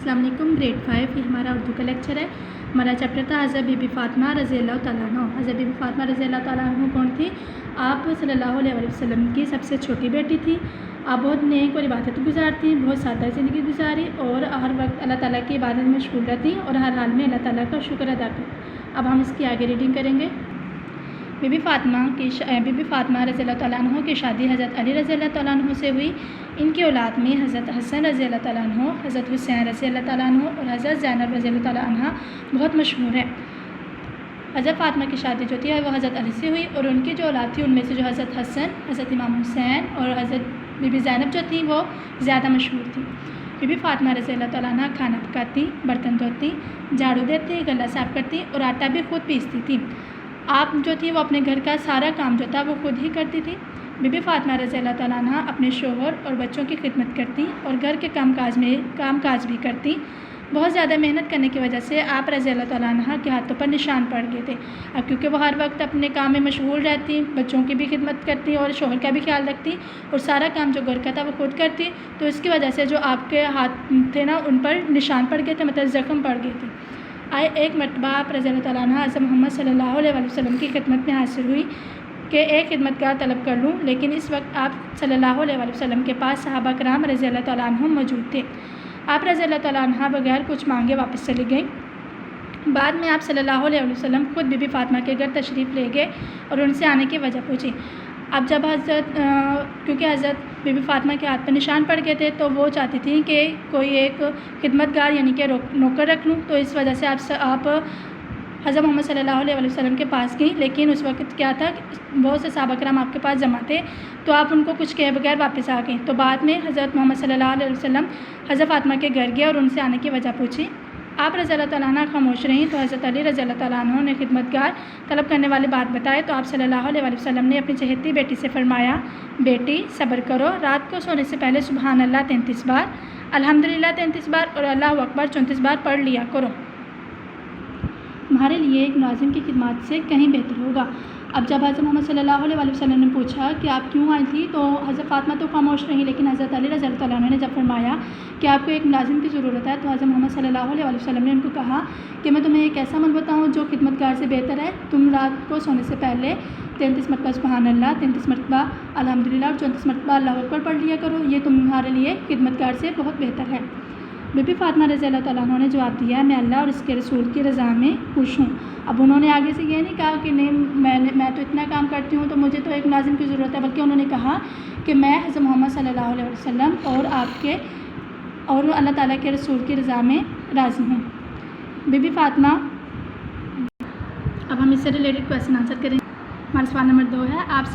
अस्सलाम वालेकुम। ग्रेड 5 ये हमारा उर्दू का लेक्चर है। हमारा चैप्टर था हज़रत बीबी फ़ातिमा रज़ी अल्लाह तआला अन्हा। हज़रत बीबी फ़ातिमा रज़ी अल्लाह तआला अन्हा कौन थी? आप सल्लल्लाहु अलैहि वसल्लम की सबसे छोटी बेटी थी। आप बहुत नेक और इबादत गुजारती, बहुत सादा ज़िंदगी गुजारी और हर वक्त अल्लाह ताला की इबादत में मशगूल रहती और हर हाल में अल्लाह ताला का शुक्र अदा करती। अब हम इसकी आगे रीडिंग करेंगे। बीबी फ़ातिमा रज़ी अल्लाह तआला अन्हा की शादी हज़रत अली रज़ी अल्लाह तआला अन्हा से हुई। इनकी औलाद में हज़रत हसन रज़ी अल्लाह तआला अन्हा, हज़रत हुसैन रज़ी अल्लाह तआला अन्हा और हज़रत ज़ैनब रज़ी अल्लाह तआला अन्हा बहुत मशहूर है। हज़रत फ़ातिमा की शादी जो थी वो हज़रत अली से हुई और उनकी जो औलाद थी उनमें से जो हज़रत हसन, हज़रत इमाम हुसैन और हज़रत बीबी ज़ैनब जो थी वो ज़्यादा मशहूर थी। बीबी फ़ातिमा रज़ी अल्लाह तआला अन्हा खाना पकाती, बर्तन धोती, झाड़ू देती, गला साफ़ करती और आटा भी खुद पीसती थी। आप जो थी वो अपने घर का सारा काम जो था वो खुद ही करती थी। बीबी फ़ातिमा रज़ी अल्लाह तआला अन्हा अपने शोहर और बच्चों की खिदमत करती और घर के कामकाज भी करती। बहुत ज़्यादा मेहनत करने की वजह से आप रज़ी अल्लाह तआला अन्हा के हाथों पर निशान पड़ गए थे। अब क्योंकि वो हर वक्त अपने काम में मशगूल रहती, बच्चों की भी खिदमत करती और शोहर का भी ख्याल रखती और सारा काम जो घर का था वो खुद करती, तो इसकी वजह से जो आपके हाथ थे ना उन पर निशान पड़ गए थे, मतलब ज़ख्म पड़ गए थे। एक मरतबा आप रज़ी अल्लाह तआला अन्हा हज़रत मोहम्मद सल्लल्लाहु अलैहि वसल्लम की खिदमत में हासिल हुई कि एक खिदमतगार तलब कर लूँ, लेकिन इस वक्त आप सल्लल्लाहु अलैहि वसल्लम के पास सहाबा कराम रज़ी अल्लाह तआला अन्हुम मौजूद थे। आप रज़ी अल्लाह तआला अन्हा बगैर कुछ मांगे वापस चली गई। बाद में आप सल्लल्लाहु अलैहि वसल्लम खुद बीबी फ़ातिमा के घर तशरीफ़ ले गए और उनसे आने की वजह पूछी। अब जब क्योंकि हज़रत बीबी फ़ातिमा के हाथ पर निशान पड़ गए थे तो वो चाहती थी कि कोई एक खिदमतगार यानी कि नौकर रख लूँ, तो इस वजह से आप हज़रत मोहम्मद सल्लल्लाहु अलैहि वसल्लम के पास गई। लेकिन उस वक्त क्या था, बहुत से सहाबा कराम आपके पास जमा थे, तो आप उनको कुछ कहे बगैर वापस आ गई। तो बाद में हज़रत मोहम्मद सल्लल्लाहु अलैहि वसल्लम हज़रत फ़ातिमा के घर गए और उनसे आने की वजह पूछी। आप रज़ी अल्लाह तआला अन्हा खामोश रहीं, तो हज़रत अली रज़ी अल्लाह तआला अन्हु ने खिदमतगार तलब करने वाली बात बताए। तो आप सल्लल्लाहु अलैहि वसल्लम ने अपनी चहेती बेटी से फरमाया, बेटी सब्र करो, रात को सोने से पहले सुबहान अल्लाह 33 बार, अल्हम्दुलिल्लाह 33 बार और अल्लाहु अकबर 34 बार पढ़ लिया करो। तुम्हारे लिए एक मुलाजिम की खिदमत से कहीं बेहतर होगा। अब जब हज़रत मोहम्मद सल्लल्लाहु अलैहि वसल्लम ने पूछा कि आप क्यों आई थी, तो हज़रत फ़ातिमा तो खामोश रही, लेकिन हज़रत अली रज़ी अल्लाह तआला अन्हु ने जब फरमाया कि आपको एक मुलाजिम की ज़रूरत है, तो हज़रत मोहम्मद सल्लल्लाहु अलैहि वसल्लम ने उनको कहा कि मैं तुम्हें एक ऐसा अमल बताऊँ जो खिदमतगार से बेहतर है। तुम रात को सोने से पहले 33 मरतबा सुबहान अल्लाह, 33 मरतबा अल्हम्दुलिल्लाह और 34 मरतबा अल्लाहु अकबर पढ़ लिया करो, ये तुम्हारे लिए खिदमतगार से बहुत बेहतर है। बीबी फ़ातिमा रज़ी अल्लाह तआला अन्हा ने जवाब दिया, मैं अल्लाह और इसके रसूल की रज़ा में खुश हूँ। अब उन्होंने आगे से ये नहीं कहा कि नहीं मैं तो इतना काम करती हूँ तो मुझे तो एक मुलाजिम की ज़रूरत है, बल्कि उन्होंने कहा कि मैं हज़रत मोहम्मद सल्लल्लाहु अलैहि वसल्लम और अल्लाह ताला के रसूल की रज़ा में राज़ी हूँ। बीबी फ़ातिमा, अब हम इससे रिलेटेड क्वेश्चन आंसर करें। हमारा सवाल नंबर 2 है, आप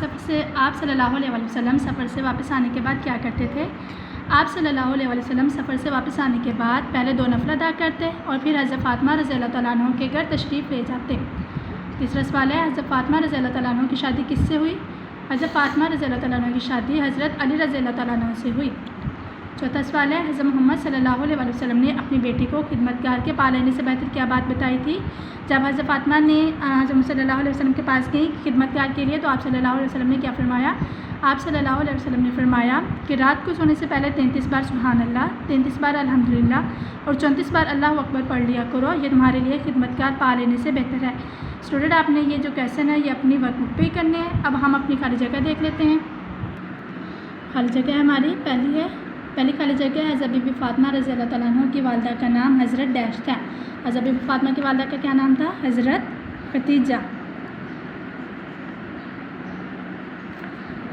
सल्लल्लाहु अलैहि वसल्लम सफ़र से वापस आने के बाद क्या करते थे? आप सल्लल्लाहु अलैहि वसल्लम सफ़र से वापस आने के बाद पहले 2 नफ़ल अदा करते और फिर हज़रत फ़ातिमा रज़ी अल्लाह तआला अन्हा के घर तशरीफ़ ले जाते। तीसरा सवाल है, हज़रत फ़ातिमा रज़ी अल्लाह तआला अन्हा की शादी किससे हुई? हज़रत फ़ातिमा रज़ी अल्लाह तआला अन्हा की शादी हज़रत अली रज़ी अल्लाह तआला अन्हु से हुई। चौथा सवाल है, हज़रत मोहम्मद सल्लल्लाहु अलैहि वसल्लम ने अपनी बेटी को खिदमतगार के पा लेने से बेहतर क्या बात बताई थी? जब हज़रत फ़ातिमा ने हज़रत सल्लल्लाहु अलैहि वसल्लम के पास गई खिदमतगार के लिए, तो आप सल्लल्लाहु अलैहि वसल्लम ने क्या फरमाया? आप सल्लल्लाहु अलैहि वसल्लम ने फरमाया कि रात को सोने से पहले 33 बार सुबहान अल्लाह, 33 बार अल्हम्दुलिल्लाह और 34 बार अल्लाहु अकबर पढ़ लिया करो, ये तुम्हारे लिए खिदमतगार पा लेने से बेहतर है। स्टूडेंट, आपने ये जो क्वेश्चन है ये अपनी वर्कबुक पे ही करने हैं। अब हम अपनी खाली जगह देख लेते हैं। खाली जगह हमारी पहली खाली जगह है, हज़रत बीबी फ़ातिमा रज़ी अल्लाह तआला अन्हा की वालदा का नाम हज़रत डैश था। हज़रत बीबी फ़ातिमा की वालदा का क्या नाम था? हज़रत खतीजा।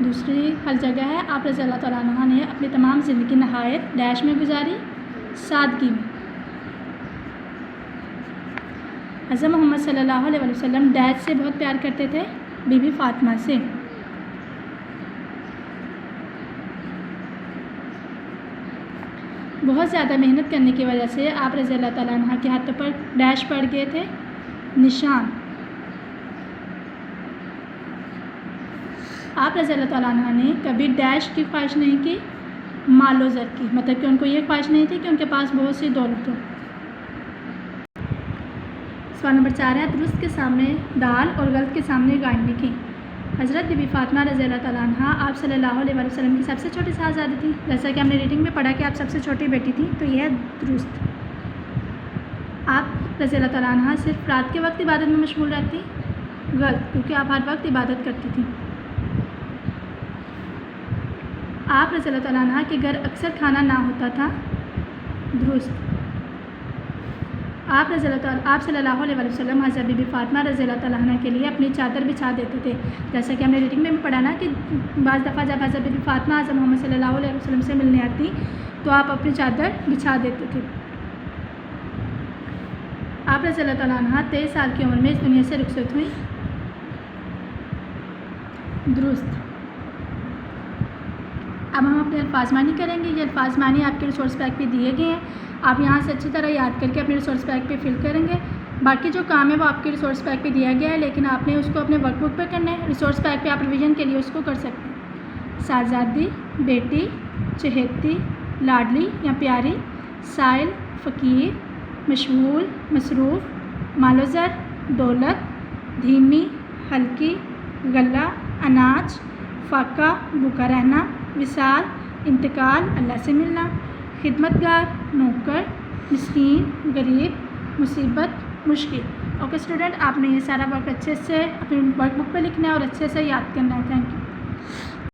दूसरी खाली जगह है, आप रज़ी अल्लाह तआला अन्हा ने अपनी तमाम ज़िंदगी नहायत डैश में गुजारी, सादगी में। हज़रत मोहम्मद सल्लल्लाहु अलैहि वसल्लम डैश से बहुत प्यार करते थे, बीबी फ़ातिमा से। बहुत ज़्यादा मेहनत करने की वजह से आप रज़ी अल्लाह तआला अन्हा के हाथों पर डैश पड़ गए थे, निशान। आप रज़ी अल्लाह तआला अन्हा ने कभी डैश की ख्वाहिश नहीं की, मालो ज़र की, मतलब कि उनको ये ख्वाहिश नहीं थी कि उनके पास बहुत सी दौलत हो। सवाल नंबर 4 है, दुरुस्त के सामने दाल और गलत के सामने गाय लिखी। हज़रत बीबी फ़ातिमा रज़ी अल्लाह तआला अन्हा आप सल्लल्लाहु अलैहि वसल्लम की सबसे छोटी साहबज़ादी थी। जैसा कि हमने रीडिंग में पढ़ा कि आप सबसे छोटी बेटी थी, तो यह दुरुस्त। آپ رضی اللہ تعالیٰ عنہ صرف رات کے وقت عبادت میں مشغول رہتی؟ غلط، کیونکہ آپ ہر وقت عبادت کرتی تھیں۔ آپ رضی اللہ تعالیٰ عنہ کے گھر اکثر کھانا نہ ہوتا تھا؟ درست۔ آپ صلی اللہ علیہ وسلم حضرت بی بی فاطمہ رضی اللہ تعالیٰ عنہ کے لیے اپنی چادر بچھا دیتے تھے، جیسا کہ ہم نے ریڈنگ میں بھی پڑھا نا کہ بعض دفعہ جب حضرت بی بی فاطمہ حضرت محمد صلی اللہ علیہ وسلم سے ملنے آتی تو آپ اپنی چادر بچھا دیتے تھے۔ آپ رضی اللہ تعالیٰ عنہ 23 سال کی عمر میں اس دنیا سے رخصت ہوئی؟ درست۔ اب ہم اپنے الفاظ معنی کریں گے۔ یہ الفاظ معنی آپ کے ریسورس پیک پہ دیے گئے ہیں، آپ یہاں سے اچھی طرح یاد کر کے اپنے ریسورس پیک پہ فل کریں گے۔ باقی جو کام ہے وہ آپ کے ریسورس پیک پہ دیا گیا ہے، لیکن آپ نے اس کو اپنے ورک بک پہ کرنا ہے۔ ریسورس پیک پہ آپ ریویژن کے لیے اس کو کر سکتے ہیں۔ صاحبزادی، بیٹی، چہیتی، لاڈلی یا پیاری، سائل، فقیر، مشغول، مصروف، مال و زر، دولت، دھیمی، ہلکی، غلہ، اناج، فاقہ، بھوکا رہنا، وصال، انتقال، اللہ سے ملنا، خدمتگار، نوکر، مسکین، غریب، مصیبت، مشکل۔ اوکے اسٹوڈنٹ، آپ نے یہ سارا ورک اچھے سے اپنی ورک بک پہ لکھنا ہے اور اچھے سے یاد کرنا ہے۔ Thank you.